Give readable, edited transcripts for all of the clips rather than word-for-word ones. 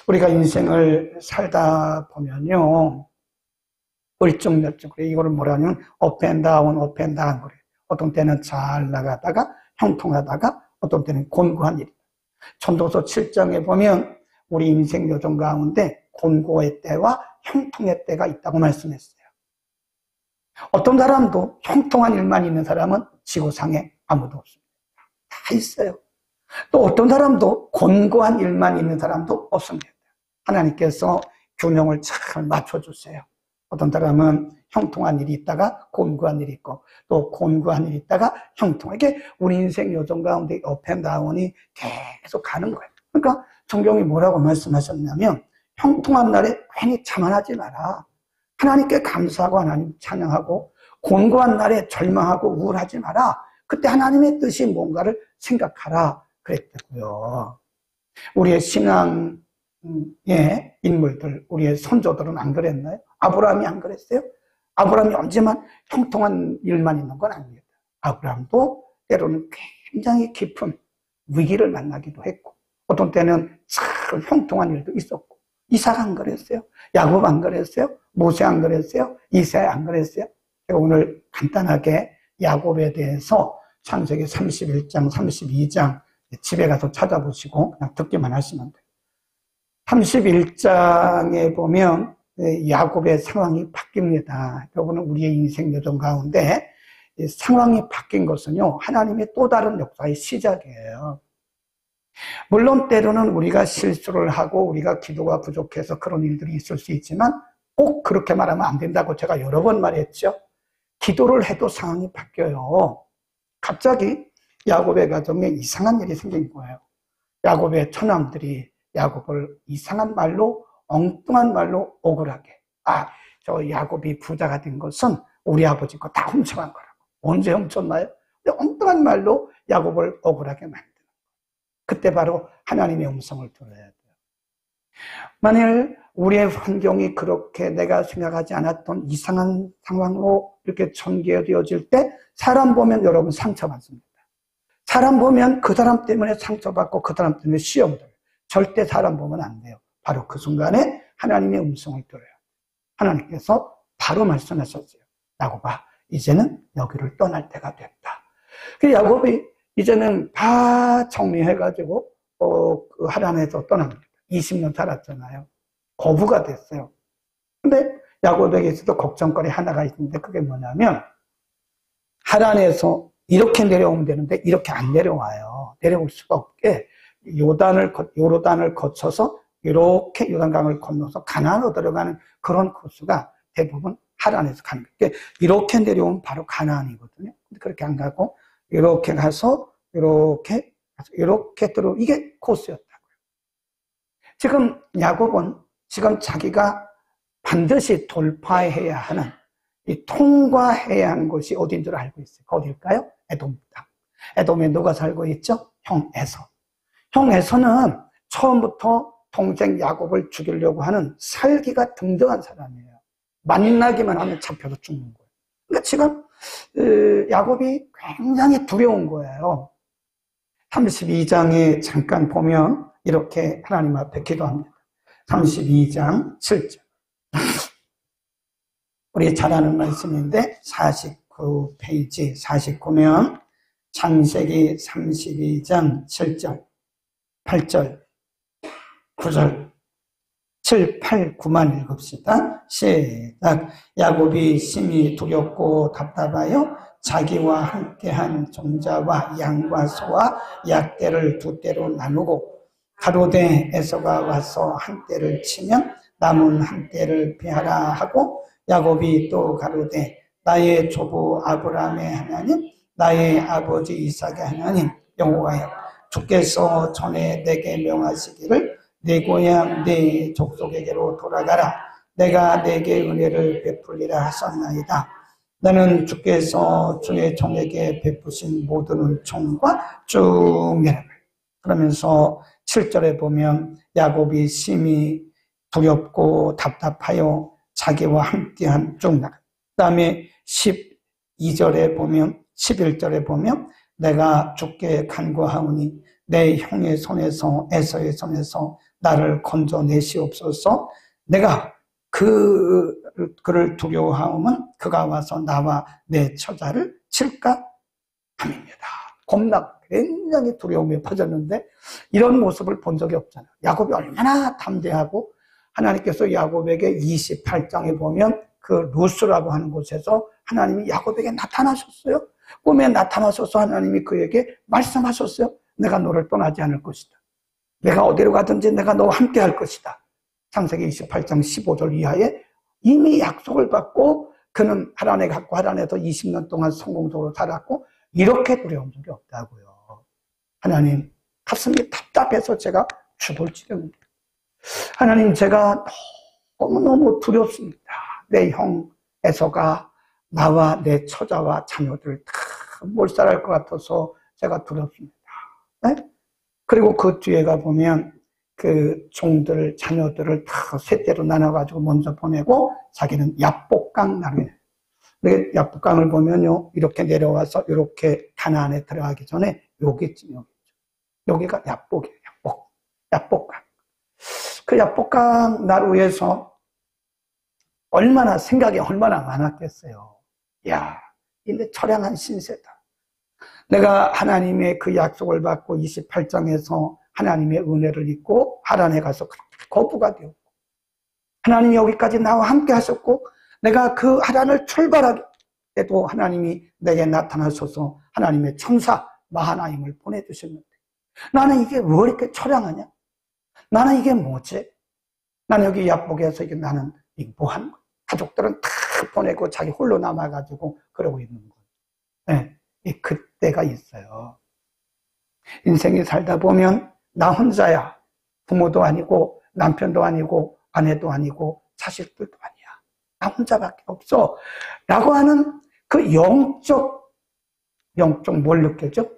우리가 인생을 살다 보면요, 을쭉몇쭉, 그래. 이거를 뭐라 하냐면, 업앤다운, 업앤다운, 그래. 어떤 때는 잘 나가다가, 형통하다가, 어떤 때는 곤고한 일이다. 천도서 7장에 보면, 우리 인생 요정 가운데, 곤고의 때와 형통의 때가 있다고 말씀했어요. 어떤 사람도 형통한 일만 있는 사람은 지구상에 아무도 없습니다. 다 있어요. 또 어떤 사람도 곤고한 일만 있는 사람도 없습니다. 하나님께서 균형을 잘 맞춰주세요. 어떤 사람은 형통한 일이 있다가 곤고한 일이 있고, 또 곤고한 일이 있다가 형통하게 우리 인생 요정 가운데 업앤다운이 계속 가는 거예요. 그러니까 성경이 뭐라고 말씀하셨냐면, 형통한 날에 괜히 자만하지 마라. 하나님께 감사하고 하나님 찬양하고, 곤고한 날에 절망하고 우울하지 마라. 그때 하나님의 뜻이 뭔가를 생각하라 그랬다고요. 우리의 신앙의 인물들, 우리의 선조들은 안 그랬나요? 아브라함이 안 그랬어요? 아브라함이 언제만 형통한 일만 있는 건 아닙니다. 아브라함도 때로는 굉장히 깊은 위기를 만나기도 했고, 어떤 때는 참 형통한 일도 있었고, 이삭 안 그랬어요? 야곱 안 그랬어요? 모세 안 그랬어요? 이사야 안 그랬어요? 제가 오늘 간단하게 야곱에 대해서 창세기 31장, 32장 집에 가서 찾아보시고 그냥 듣기만 하시면 돼요. 31장에 보면 야곱의 상황이 바뀝니다. 여러분은 우리의 인생 여정 가운데 상황이 바뀐 것은요, 하나님의 또 다른 역사의 시작이에요. 물론 때로는 우리가 실수를 하고 우리가 기도가 부족해서 그런 일들이 있을 수 있지만 꼭 그렇게 말하면 안 된다고 제가 여러 번 말했죠. 기도를 해도 상황이 바뀌어요. 갑자기 야곱의 가정에 이상한 일이 생긴 거예요. 야곱의 처남들이 야곱을 이상한 말로, 엉뚱한 말로 억울하게, 저 야곱이 부자가 된 것은 우리 아버지 거 다 훔쳐간 거라고. 언제 훔쳤나요? 엉뚱한 말로 야곱을 억울하게 만드는 거예요. 그때 바로 하나님의 음성을 들어야 돼요. 만일 우리의 환경이 그렇게 내가 생각하지 않았던 이상한 상황으로 이렇게 전개되어질 때 사람 보면 여러분 상처받습니다. 사람 보면 그 사람 때문에 상처받고 그 사람 때문에 시험 들어요. 절대 사람 보면 안 돼요. 바로 그 순간에 하나님의 음성을 들어요. 하나님께서 바로 말씀하셨어요. 야곱아, 이제는 여기를 떠날 때가 됐다. 그 야곱이 이제는 다 정리해가지고 그 하란에서 떠납니다. 20년 살았잖아요. 거부가 됐어요. 근데 야곱에게서도 걱정거리 하나가 있는데 그게 뭐냐면 하란에서 이렇게 내려오면 되는데 이렇게 안 내려와요. 내려올 수가 없게 요르단을 거쳐서 이렇게 요단강을 건너서 가나안으로 들어가는 그런 코스가 대부분 하란에서 가는 거예요. 이렇게 내려오면 바로 가나안이거든요. 근데 그렇게 안 가고 이렇게 가서 이렇게 들어 이게 코스였다고요. 지금 야곱은 지금 자기가 반드시 돌파해야 하는 이 통과해야 하는 곳이 어딘 줄 알고 있어요. 어딜까요? 에돔 땅. 에돔에 누가 살고 있죠? 형 에서. 형 에서는 처음부터 동생 야곱을 죽이려고 하는 살기가 등등한 사람이에요. 만나기만 하면 잡혀서 죽는 거예요. 그러니까 지금 야곱이 굉장히 두려운 거예요. 32장에 잠깐 보면 이렇게 하나님 앞에 기도합니다. 32장 7절. 우리 잘 아는 말씀인데 49페이지 49면 창세기 32장 7절, 8절, 9절, 7, 8, 9만 읽읍시다. 시작. 야곱이 심히 두렵고 답답하여 자기와 함께한 종자와 양과 소와 약대를 두 대로 나누고 가로되 에서가 와서 한 대를 치면 남은 한 대를 베하라 하고 야곱이 또 가로되 나의 조부 아브라함의 하나님 나의 아버지 이삭의 하나님 여호와여 주께서 전에 내게 명하시기를 내 고향 내 족속에게로 돌아가라 내가 내게 은혜를 베풀리라 하셨나이다. 나는 주께서 주의 종에게 베푸신 모든 은총과 쭉 내려가요. 그러면서 7절에 보면 야곱이 심히 두렵고 답답하여 자기와 함께한 쭉 나가. 그 다음에 12절에 보면 11절에 보면 내가 주께 간구하오니 내 형의 손에서 에서의 손에서 나를 건져내시옵소서. 내가 그를 두려워하면 그가 와서 나와 내 처자를 칠까 함입니다. 겁나 굉장히 두려움이 퍼졌는데 이런 모습을 본 적이 없잖아요. 야곱이 얼마나 담대하고 하나님께서 야곱에게 28장에 보면 그 루스라고 하는 곳에서 하나님이 야곱에게 나타나셨어요. 꿈에 나타나셔서 하나님이 그에게 말씀하셨어요. 내가 너를 떠나지 않을 것이다. 내가 어디로 가든지 내가 너와 함께 할 것이다. 창세기 28장 15절 이하에 이미 약속을 받고 그는 하란에 갔고 하란에서 20년 동안 성공적으로 살았고 이렇게 두려운 적이 없다고요. 하나님, 가슴이 답답해서 제가 죽을지경입니다. 하나님, 제가 너무너무 두렵습니다. 내 형 에서가 나와 내 처자와 자녀들을 다 몰살할 것 같아서 제가 두렵습니다. 네? 그리고 그 뒤에가 보면 그 종들, 자녀들을 다 셋째로 나눠가지고 먼저 보내고 자기는 야복강 나루에 야복강을 보면요 이렇게 내려와서 이렇게 가나안에 들어가기 전에 여기쯤 여기가 야복이에요. 야복강. 그 야복강 나루에서 생각이 얼마나 많았겠어요. 야, 근데 처량한 신세다. 내가 하나님의 그 약속을 받고 28장에서 하나님의 은혜를 입고 하란에 가서 거부가 되었고 하나님이 여기까지 나와 함께 하셨고 내가 그 하란을 출발하게 때도 하나님이 내게 나타나셔서 하나님의 천사 마하나임을 보내주셨는데 나는 이게 왜 이렇게 처량하냐? 나는 이게 뭐지? 나는 여기 야복에서 이게 나는 뭐 하는 거야? 가족들은 다 보내고 자기 홀로 남아가지고 그러고 있는 거예요. 네, 그때가 있어요. 인생이 살다 보면 나 혼자야. 부모도 아니고 남편도 아니고 아내도 아니고 자식들도 아니야. 나 혼자밖에 없어. 라고 하는 그 영적 뭘 느껴져?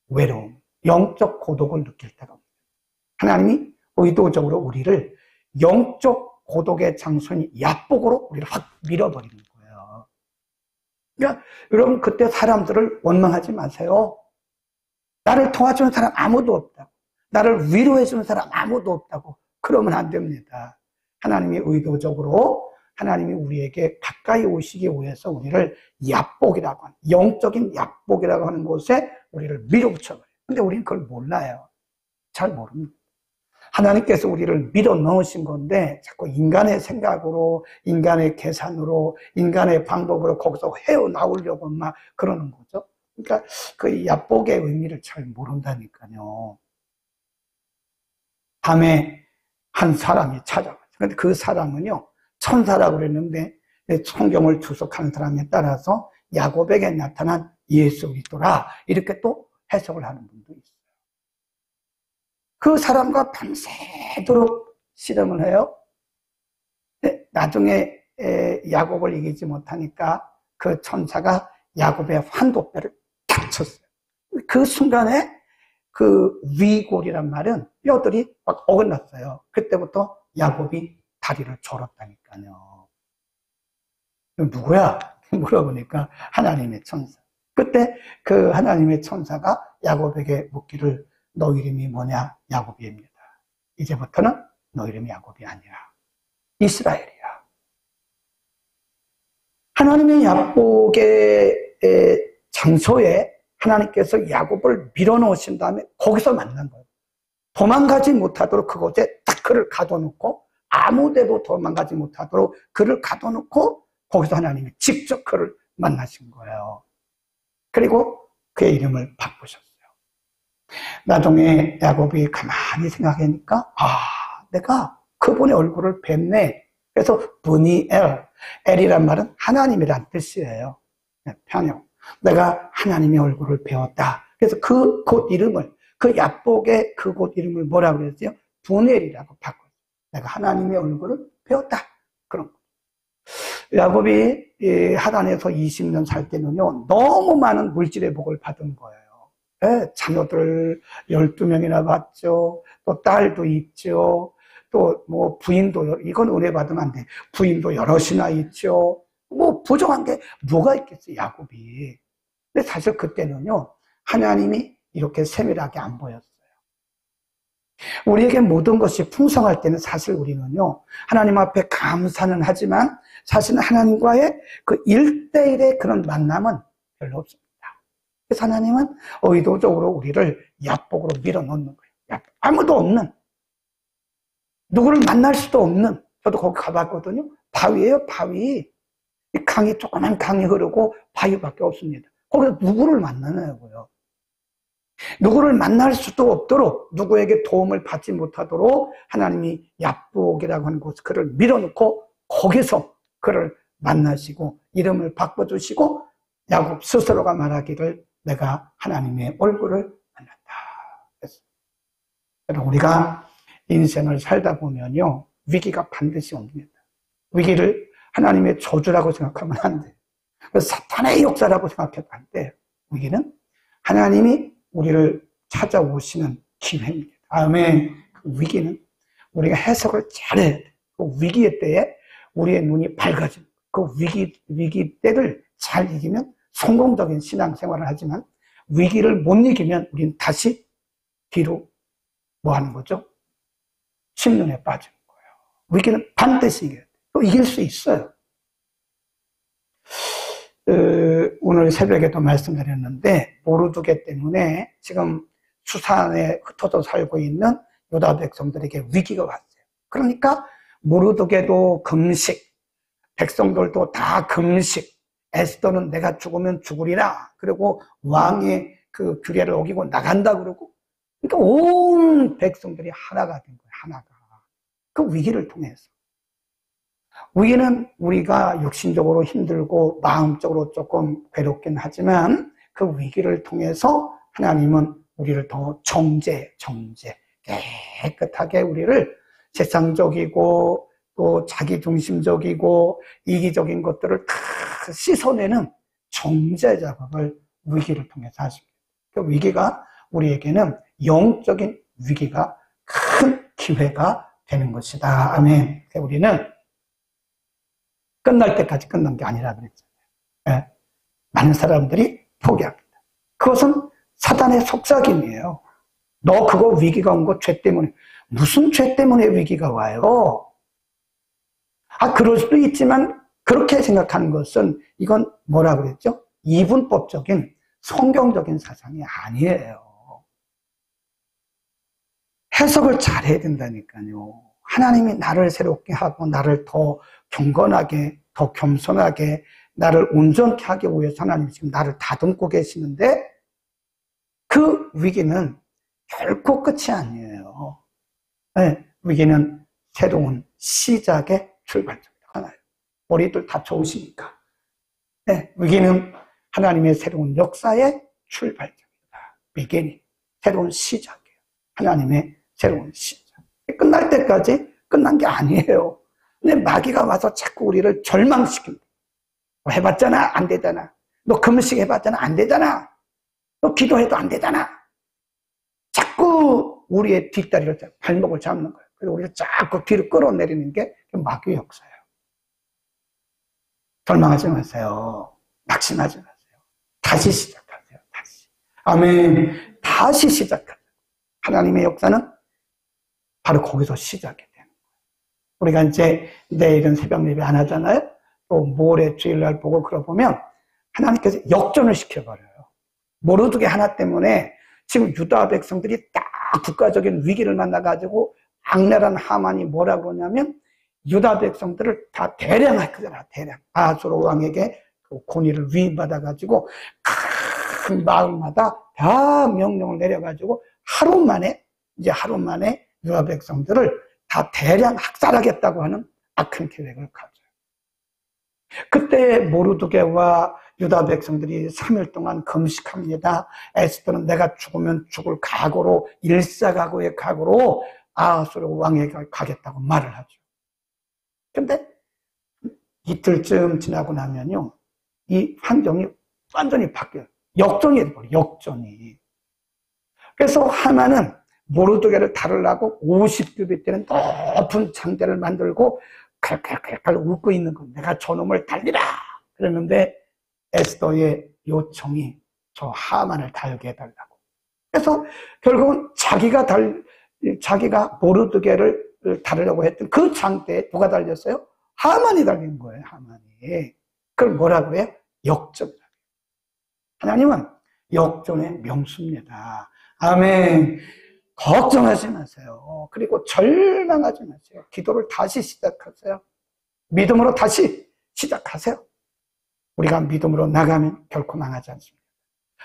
외로움, 영적 고독을 느낄 때가 옵니다. 하나님이 의도적으로 우리를 영적 고독의 장소인 야복으로 우리를 확 밀어버리는 거예요. 그러니까 여러분 그때 사람들을 원망하지 마세요. 나를 도와주는 사람 아무도 없다고. 나를 위로해주는 사람 아무도 없다고. 그러면 안 됩니다. 하나님이 의도적으로 하나님이 우리에게 가까이 오시기 위해서 우리를 야복이라고 하는 영적인 야복이라고 하는 곳에 우리를 밀어붙여버려요. 근데 우리는 그걸 몰라요. 잘 모릅니다. 하나님께서 우리를 밀어 넣으신 건데 자꾸 인간의 생각으로 인간의 계산으로 인간의 방법으로 거기서 헤어나오려고 막 그러는 거죠. 그러니까 그 야복의 의미를 잘 모른다니까요. 밤에 한 사람이 찾아왔어요. 근데 그 사람은요 천사라고 그랬는데 성경을 주석하는 사람에 따라서 야곱에게 나타난 예수 그리스도라 이렇게 또 해석을 하는 분도 있어요. 그 사람과 밤새도록 씨름을 해요. 나중에 야곱을 이기지 못하니까 그 천사가 야곱의 환도뼈를 탁 쳤어요. 그 순간에 그 위골이란 말은 뼈들이 막 어긋났어요. 그때부터 야곱이 다리를 절었다니까요. 누구야? 물어보니까 하나님의 천사. 그때 그 하나님의 천사가 야곱에게 묻기를 너 이름이 뭐냐? 야곱입니다. 이제부터는 너 이름이 야곱이 아니라 이스라엘이야. 하나님의 야복의 장소에 하나님께서 야곱을 밀어넣으신 다음에 거기서 만난 거예요. 도망가지 못하도록 그곳에 딱 그를 가둬놓고 아무데도 도망가지 못하도록 그를 가둬놓고 거기서 하나님이 직접 그를 만나신 거예요. 그리고 그의 이름을 바꾸셨어요. 나중에 야곱이 가만히 생각하니까 내가 그분의 얼굴을 뵀네. 그래서 브니엘, 엘이란 말은 하나님이란 뜻이에요. 평형. 내가 하나님의 얼굴을 배웠다. 그래서 그곳 이름을 그 야복의 그곳 이름을 뭐라고 그랬어요? 브니엘이라고 바꿨어요. 내가 하나님의 얼굴을 배웠다. 그런 거. 야곱이 하란에서 20년 살 때는요 너무 많은 물질의 복을 받은 거예요. 자녀들 12명이나 봤죠. 또 딸도 있죠. 또 뭐 부인도 이건 은혜 받으면 안 돼. 부인도 여럿이나 있죠. 뭐 부정한 게 뭐가 있겠어요, 야곱이. 근데 사실 그때는요 하나님이 이렇게 세밀하게 안 보였어요. 우리에게 모든 것이 풍성할 때는 사실 우리는요, 하나님 앞에 감사는 하지만 사실은 하나님과의 그 1대1의 그런 만남은 별로 없습니다. 그래서 하나님은 의도적으로 우리를 야복으로 밀어넣는 거예요. 아무도 없는, 누구를 만날 수도 없는, 저도 거기 가봤거든요. 바위예요, 바위. 강이, 조그만 강이 흐르고 바위밖에 없습니다. 거기서 누구를 만나냐고요. 누구를 만날 수도 없도록, 누구에게 도움을 받지 못하도록 하나님이 야복이라고 하는 곳, 그를 밀어넣고 거기서 그를 만나시고 이름을 바꿔주시고 야곱 스스로가 말하기를 내가 하나님의 얼굴을 만났다. 그래서 우리가 인생을 살다 보면요, 위기가 반드시 옵니다. 위기를 하나님의 저주라고 생각하면 안 돼요. 사탄의 역사라고 생각해도 안 돼요. 위기는 하나님이 우리를 찾아오시는 기회입니다. 아멘. 그 위기는 우리가 해석을 잘해야 돼요. 그 위기의 때에 우리의 눈이 밝아집니다. 그 위기 때를 잘 이기면 성공적인 신앙생활을 하지만 위기를 못 이기면 우리는 다시 뒤로 뭐 하는 거죠? 심령에 빠지는 거예요. 위기는 반드시 이겨야 돼요. 또 이길 수 있어요. 오늘 새벽에도 말씀드렸는데 모르드게 때문에 지금 수산에 흩어져 살고 있는 유다 백성들에게 위기가 왔어요. 그러니까 모르드게도 금식, 백성들도 다 금식, 에스더는 내가 죽으면 죽으리라, 그리고 왕의 그 규례를 어기고 나간다 그러고, 그러니까 온 백성들이 하나가 된 거예요. 하나가. 그 위기를 통해서. 위기는 우리가 육신적으로 힘들고 마음적으로 조금 괴롭긴 하지만 그 위기를 통해서 하나님은 우리를 더 정죄 깨끗하게 우리를 세상적이고 또 자기중심적이고 이기적인 것들을 다 씻어내는 정죄 작업을 위기를 통해서 하십니다. 그 위기가 우리에게는 영적인 위기가 큰 기회가 되는 것이다. 아멘. 우리는 끝날 때까지 끝난 게 아니라 그랬잖아요. 네. 많은 사람들이 포기합니다. 그것은 사단의 속삭임이에요. 너 그거 위기가 온 거 죄 때문에. 무슨 죄 때문에 위기가 와요? 그럴 수도 있지만 그렇게 생각하는 것은 이건 뭐라 그랬죠? 이분법적인 성경적인 사상이 아니에요. 해석을 잘 해야 된다니까요. 하나님이 나를 새롭게 하고 나를 더 경건하게, 더 겸손하게, 나를 온전케 하기 위해서 하나님이 지금 나를 다듬고 계시는데 그 위기는 결코 끝이 아니에요. 네, 위기는 새로운 시작의 출발점이다. 하나요. 머리들 다 좋으시니까. 네, 위기는 하나님의 새로운 역사의 출발점이다. beginning, 새로운 시작이에요. 하나님의 새로운 시작. 끝날 때까지 끝난 게 아니에요. 근데 마귀가 와서 자꾸 우리를 절망시킵니다. 너 해봤잖아? 안 되잖아. 너 금식 해봤잖아? 안 되잖아. 너 기도해도 안 되잖아. 자꾸 우리의 뒷다리를, 발목을 잡는 거예요. 그래서 우리를 자꾸 뒤로 끌어내리는 게 마귀의 역사예요. 절망하지 마세요. 낙심하지 마세요. 다시 시작하세요. 다시. 아멘. 다시 시작하세요. 하나님의 역사는 바로 거기서 시작이 되는 거예요. 우리가 이제 내일은 새벽 예배 안 하잖아요. 또 모레 주일날 보고 그러고 보면 하나님께서 역전을 시켜버려요. 모르드게 하나 때문에 지금 유다 백성들이 딱 국가적인 위기를 만나가지고 악랄한 하만이 뭐라 그러냐면 유다 백성들을 다 대량했거든요. 대량. 아수르 왕에게 그 권위를 위임받아가지고 큰 마을마다 다 명령을 내려가지고 하루 만에 유다 백성들을 다 대량 학살하겠다고 하는 악한 계획을 가져요. 그때 모르드게와 유다 백성들이 3일 동안 금식합니다. 에스더는 내가 죽으면 죽을 각오로, 일사각오의 각오로 아수르 왕에게 가겠다고 말을 하죠. 근데 이틀쯤 지나고 나면요, 이 환경이 완전히 바뀌어요. 역전이 돼버려요. 역전이. 그래서 하만은 모르드게를 다루려고 50규빗 되는 높은 장대를 만들고 칼칼칼칼 웃고 있는 거. 내가 저놈을 달리라. 그랬는데 에스더의 요청이 저 하만을 달게 해달라고. 그래서 결국은 자기가 자기가 모르드게를 다루려고 했던 그 장대에 누가 달렸어요? 하만이 달린 거예요. 하만이. 그걸 뭐라고 해요? 역전이라고 해요. 하나님은 역전의 명수입니다. 아멘. 걱정하지 마세요. 그리고 절망하지 마세요. 기도를 다시 시작하세요. 믿음으로 다시 시작하세요. 우리가 믿음으로 나가면 결코 망하지 않습니다.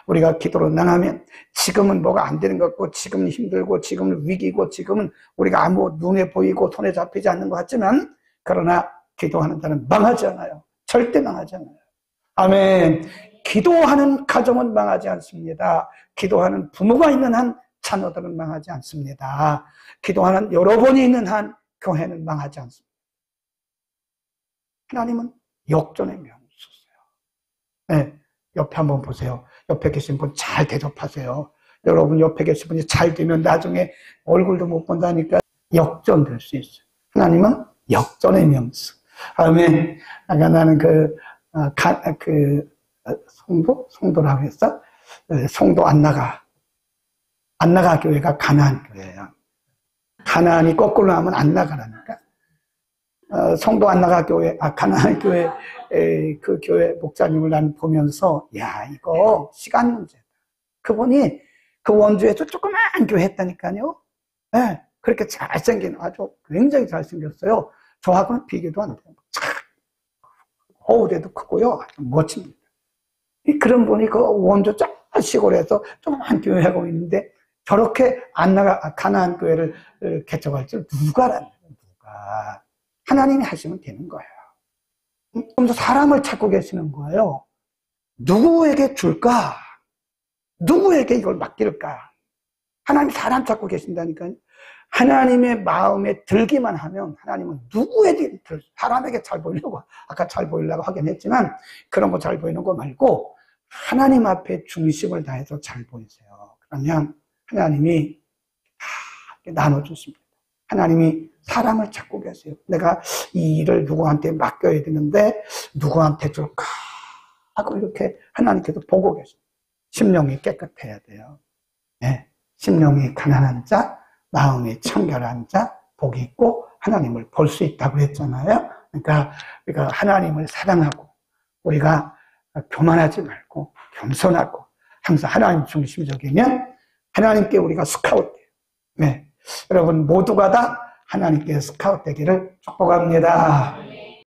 우리가 기도로 나가면 지금은 뭐가 안 되는 것 같고, 지금은 힘들고, 지금은 위기고, 지금은 우리가 아무 눈에 보이고 손에 잡히지 않는 것 같지만, 그러나 기도하는 자는 망하지 않아요. 절대 망하지 않아요. 아멘. 기도하는 가정은 망하지 않습니다. 기도하는 부모가 있는 한 자녀들은 망하지 않습니다. 기도하는 여러분이 있는 한 교회는 망하지 않습니다. 하나님은 역전의 명수세요. 네, 옆에 한번 보세요. 옆에 계신 분 잘 대접하세요. 여러분 옆에 계신 분이 잘 되면 나중에 얼굴도 못 본다니까 역전될 수 있어요. 하나님은 역전의 명수. 아멘. 아까 나는 송도라고 했어? 송도 안나가 교회가 가나안 교회예요. 가나안이 거꾸로 하면 안나가라니까. 송도 안나가 교회, 가나안 교회, 그 교회 목사님을 난 보면서, 야, 이거 시간 문제다. 그분이 그 원주에서 조그만 교회 했다니까요. 네, 그렇게 잘생긴, 아주 굉장히 잘생겼어요. 저하고는 비교도 안 돼요. 허우대도 크고요. 아주 멋집니다. 그런 분이 그 원주 쫙 시골에서 조그만 교회 하고 있는데, 저렇게 가나안 교회를 개척할 줄 누가 알아요? 누가. 하나님이 하시면 되는 거예요. 좀 더 사람을 찾고 계시는 거예요. 누구에게 줄까? 누구에게 이걸 맡길까? 하나님 사람 찾고 계신다니까요. 하나님의 마음에 들기만 하면 하나님은 누구에게 사람에게 잘 보이려고, 아까 잘 보이려고 하긴 했지만 그런 거 잘 보이는 거 말고 하나님 앞에 중심을 다해서 잘 보이세요. 그러면 하나님이 다 나눠주십니다. 하나님이 사람을 찾고 계세요. 내가 이 일을 누구한테 맡겨야 되는데 누구한테 줄까 하고 이렇게 하나님께서 보고 계세요. 심령이 깨끗해야 돼요. 네. 심령이 가난한 자, 마음이 청결한 자, 복이 있고 하나님을 볼 수 있다고 했잖아요. 그러니까 우리가 하나님을 사랑하고 우리가 교만하지 말고 겸손하고 항상 하나님 중심적이면 하나님께 우리가 스카웃돼요. 네. 여러분 모두가 다 하나님께 스카웃되기를 축복합니다.